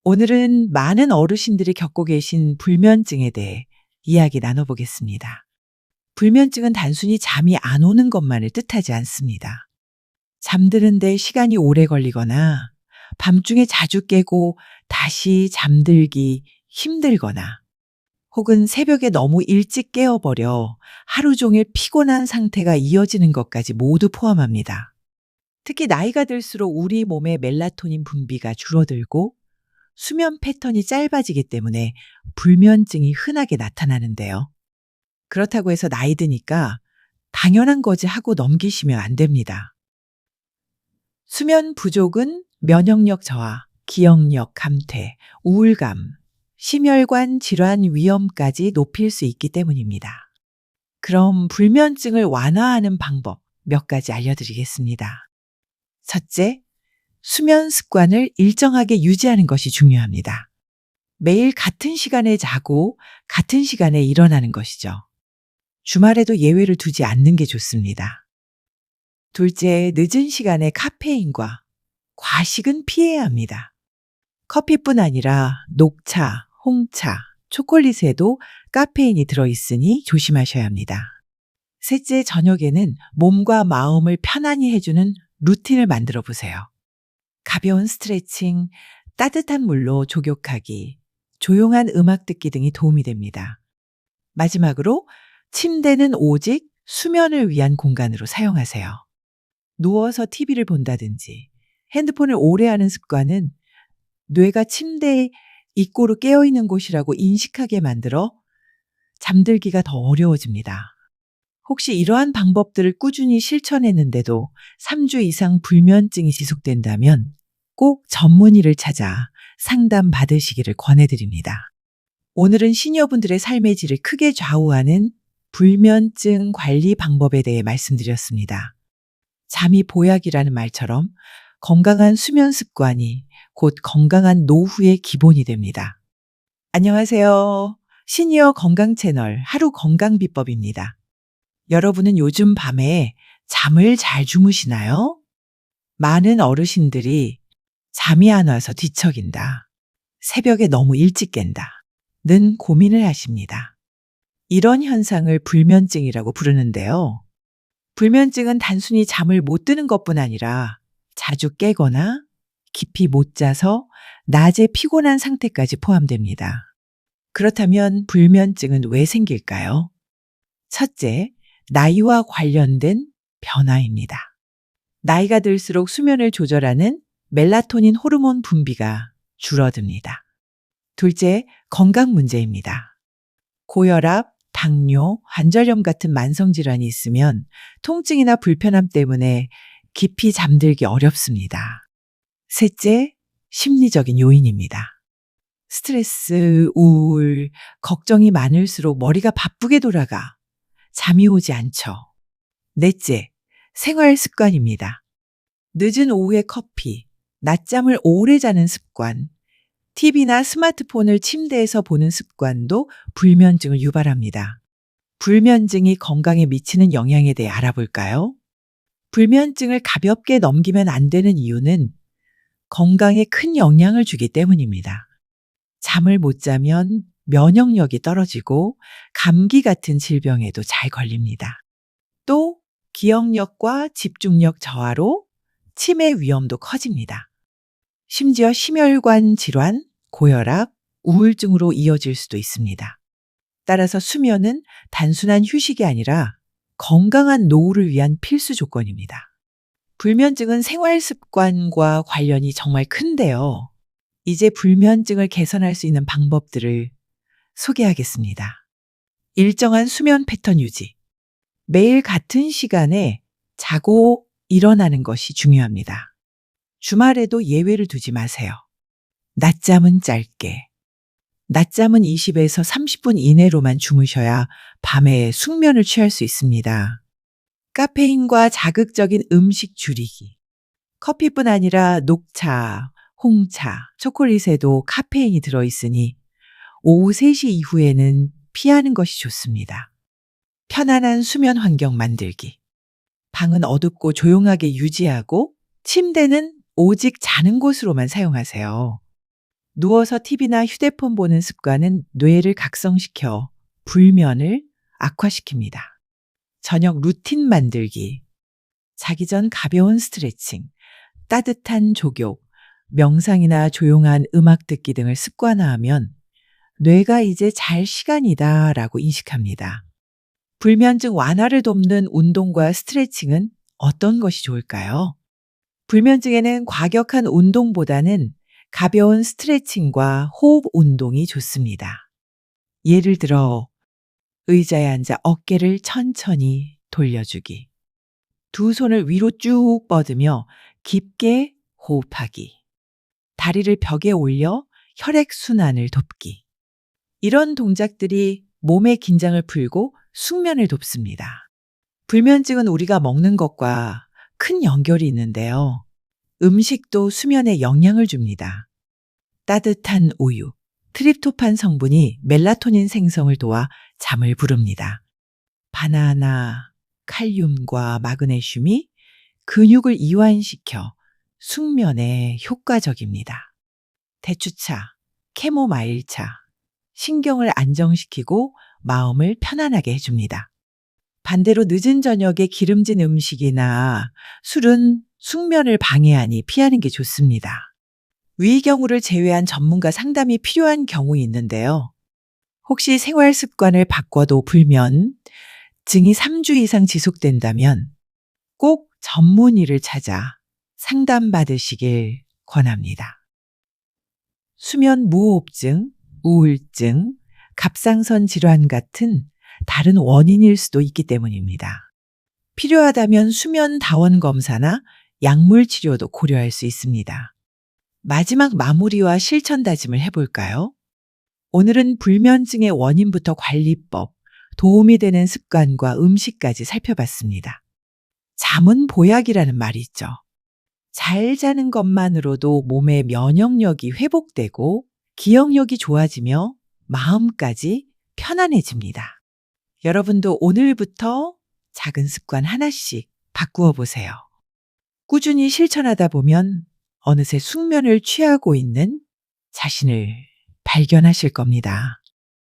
오늘은 많은 어르신들이 겪고 계신 불면증에 대해 이야기 나눠보겠습니다. 불면증은 단순히 잠이 안 오는 것만을 뜻하지 않습니다. 잠드는데 시간이 오래 걸리거나 밤중에 자주 깨고 다시 잠들기 힘들거나 혹은 새벽에 너무 일찍 깨어버려 하루 종일 피곤한 상태가 이어지는 것까지 모두 포함합니다. 특히 나이가 들수록 우리 몸의 멜라토닌 분비가 줄어들고 수면 패턴이 짧아지기 때문에 불면증이 흔하게 나타나는데요. 그렇다고 해서 나이 드니까 당연한 거지 하고 넘기시면 안 됩니다. 수면 부족은 면역력 저하, 기억력 감퇴, 우울감, 심혈관 질환 위험까지 높일 수 있기 때문입니다. 그럼 불면증을 완화하는 방법 몇 가지 알려드리겠습니다. 첫째, 수면 습관을 일정하게 유지하는 것이 중요합니다. 매일 같은 시간에 자고 같은 시간에 일어나는 것이죠. 주말에도 예외를 두지 않는 게 좋습니다. 둘째, 늦은 시간에 카페인과 과식은 피해야 합니다. 커피뿐 아니라 녹차, 홍차, 초콜릿에도 카페인이 들어있으니 조심하셔야 합니다. 셋째, 저녁에는 몸과 마음을 편안히 해주는 루틴을 만들어 보세요. 가벼운 스트레칭, 따뜻한 물로 족욕하기, 조용한 음악 듣기 등이 도움이 됩니다. 마지막으로 침대는 오직 수면을 위한 공간으로 사용하세요. 누워서 TV를 본다든지 핸드폰을 오래 하는 습관은 뇌가 침대에 입고로 깨어있는 곳이라고 인식하게 만들어 잠들기가 더 어려워집니다. 혹시 이러한 방법들을 꾸준히 실천했는데도 3주 이상 불면증이 지속된다면 꼭 전문의를 찾아 상담 받으시기를 권해드립니다. 오늘은 시니어분들의 삶의 질을 크게 좌우하는 불면증 관리 방법에 대해 말씀드렸습니다. 잠이 보약이라는 말처럼 건강한 수면 습관이 곧 건강한 노후의 기본이 됩니다. 안녕하세요. 시니어 건강 채널 하루 건강 비법입니다. 여러분은 요즘 밤에 잠을 잘 주무시나요? 많은 어르신들이 잠이 안 와서 뒤척인다, 새벽에 너무 일찍 깬다 는 고민을 하십니다. 이런 현상을 불면증이라고 부르는데요. 불면증은 단순히 잠을 못 드는 것뿐 아니라 자주 깨거나 깊이 못 자서 낮에 피곤한 상태까지 포함됩니다. 그렇다면 불면증은 왜 생길까요? 첫째, 나이와 관련된 변화입니다. 나이가 들수록 수면을 조절하는 멜라토닌 호르몬 분비가 줄어듭니다. 둘째, 건강 문제입니다. 고혈압, 당뇨, 관절염 같은 만성질환이 있으면 통증이나 불편함 때문에 깊이 잠들기 어렵습니다. 셋째, 심리적인 요인입니다. 스트레스, 우울, 걱정이 많을수록 머리가 바쁘게 돌아가 잠이 오지 않죠. 넷째, 생활 습관입니다. 늦은 오후에 커피, 낮잠을 오래 자는 습관, TV나 스마트폰을 침대에서 보는 습관도 불면증을 유발합니다. 불면증이 건강에 미치는 영향에 대해 알아볼까요? 불면증을 가볍게 넘기면 안 되는 이유는 건강에 큰 영향을 주기 때문입니다. 잠을 못 자면 면역력이 떨어지고 감기 같은 질병에도 잘 걸립니다. 또 기억력과 집중력 저하로 치매 위험도 커집니다. 심지어 심혈관 질환, 고혈압, 우울증으로 이어질 수도 있습니다. 따라서 수면은 단순한 휴식이 아니라 건강한 노후를 위한 필수 조건입니다. 불면증은 생활 습관과 관련이 정말 큰데요. 이제 불면증을 개선할 수 있는 방법들을 소개하겠습니다. 일정한 수면 패턴 유지. 매일 같은 시간에 자고 일어나는 것이 중요합니다. 주말에도 예외를 두지 마세요. 낮잠은 짧게. 낮잠은 20에서 30분 이내로만 주무셔야 밤에 숙면을 취할 수 있습니다. 카페인과 자극적인 음식 줄이기. 커피뿐 아니라 녹차, 홍차, 초콜릿에도 카페인이 들어있으니 오후 3시 이후에는 피하는 것이 좋습니다. 편안한 수면 환경 만들기. 방은 어둡고 조용하게 유지하고 침대는 오직 자는 곳으로만 사용하세요. 누워서 TV나 휴대폰 보는 습관은 뇌를 각성시켜 불면을 악화시킵니다. 저녁 루틴 만들기, 자기 전 가벼운 스트레칭, 따뜻한 족욕, 명상이나 조용한 음악 듣기 등을 습관화하면 뇌가 이제 잘 시간이다 라고 인식합니다. 불면증 완화를 돕는 운동과 스트레칭은 어떤 것이 좋을까요? 불면증에는 과격한 운동보다는 가벼운 스트레칭과 호흡 운동이 좋습니다. 예를 들어 의자에 앉아 어깨를 천천히 돌려주기, 두 손을 위로 쭉 뻗으며 깊게 호흡하기, 다리를 벽에 올려 혈액순환을 돕기. 이런 동작들이 몸의 긴장을 풀고 숙면을 돕습니다. 불면증은 우리가 먹는 것과 큰 연결이 있는데요. 음식도 수면에 영향을 줍니다. 따뜻한 우유, 트립토판 성분이 멜라토닌 생성을 도와 잠을 부릅니다. 바나나, 칼륨과 마그네슘이 근육을 이완시켜 숙면에 효과적입니다. 대추차, 캐모마일차, 신경을 안정시키고 마음을 편안하게 해줍니다. 반대로 늦은 저녁에 기름진 음식이나 술은 숙면을 방해하니 피하는 게 좋습니다. 위 경우를 제외한 전문가 상담이 필요한 경우 있는데요. 혹시 생활 습관을 바꿔도 불면 증이 3주 이상 지속된다면 꼭 전문의를 찾아 상담받으시길 권합니다. 수면 무호흡증, 우울증, 갑상선 질환 같은 다른 원인일 수도 있기 때문입니다. 필요하다면 수면 다원 검사나 약물 치료도 고려할 수 있습니다. 마지막 마무리와 실천 다짐을 해볼까요? 오늘은 불면증의 원인부터 관리법, 도움이 되는 습관과 음식까지 살펴봤습니다. 잠은 보약이라는 말이 있죠. 잘 자는 것만으로도 몸의 면역력이 회복되고 기억력이 좋아지며 마음까지 편안해집니다. 여러분도 오늘부터 작은 습관 하나씩 바꾸어 보세요. 꾸준히 실천하다 보면 어느새 숙면을 취하고 있는 자신을 발견하실 겁니다.